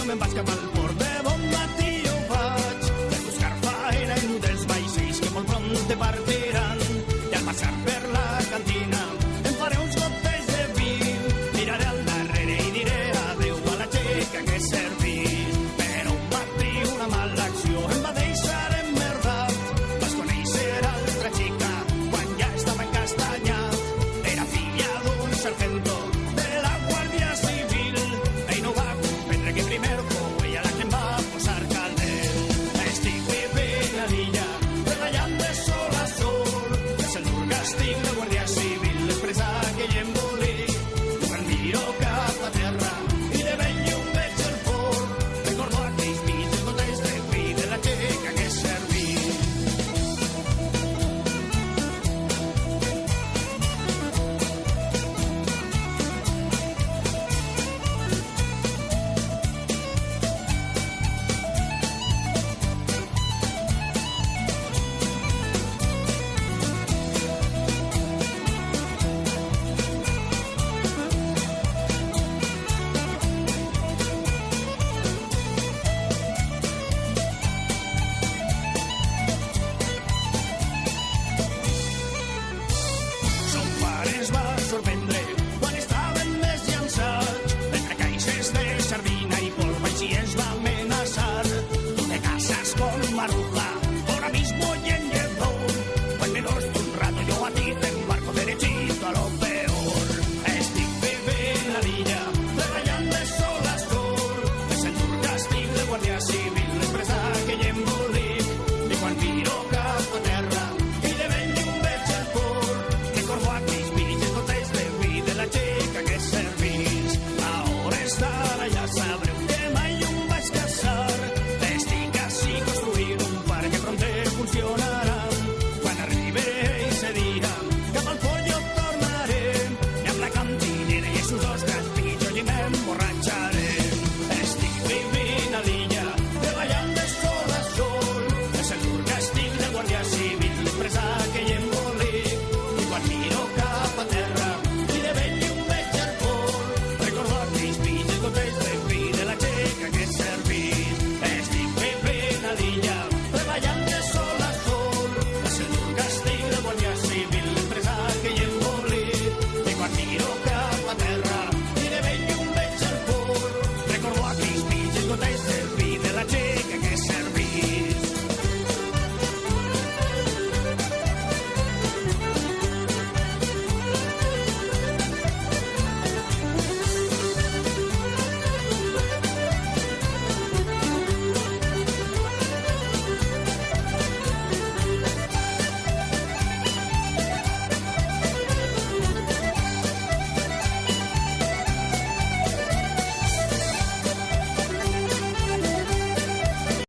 me'n vaig cap al port de bon matí ho faig per buscar faena en un dels vaixells que molt prompte partiran i al passar per la cantina em faré uns gotes de vi, miraré al darrere i diré adeu a la xica que he servit. Però un matí una mala acció em va deixar emmerdat, vas conèixer altra xica quan ja estava encastanyat. Era filla d'un sargento de la Guàrdia Civil. Ell no va comprendre que primer fou ella la que em va posar calent. Estic vivint a l'illa, treballant de sol a sol, és el dur càstig de Guàrdia Civil.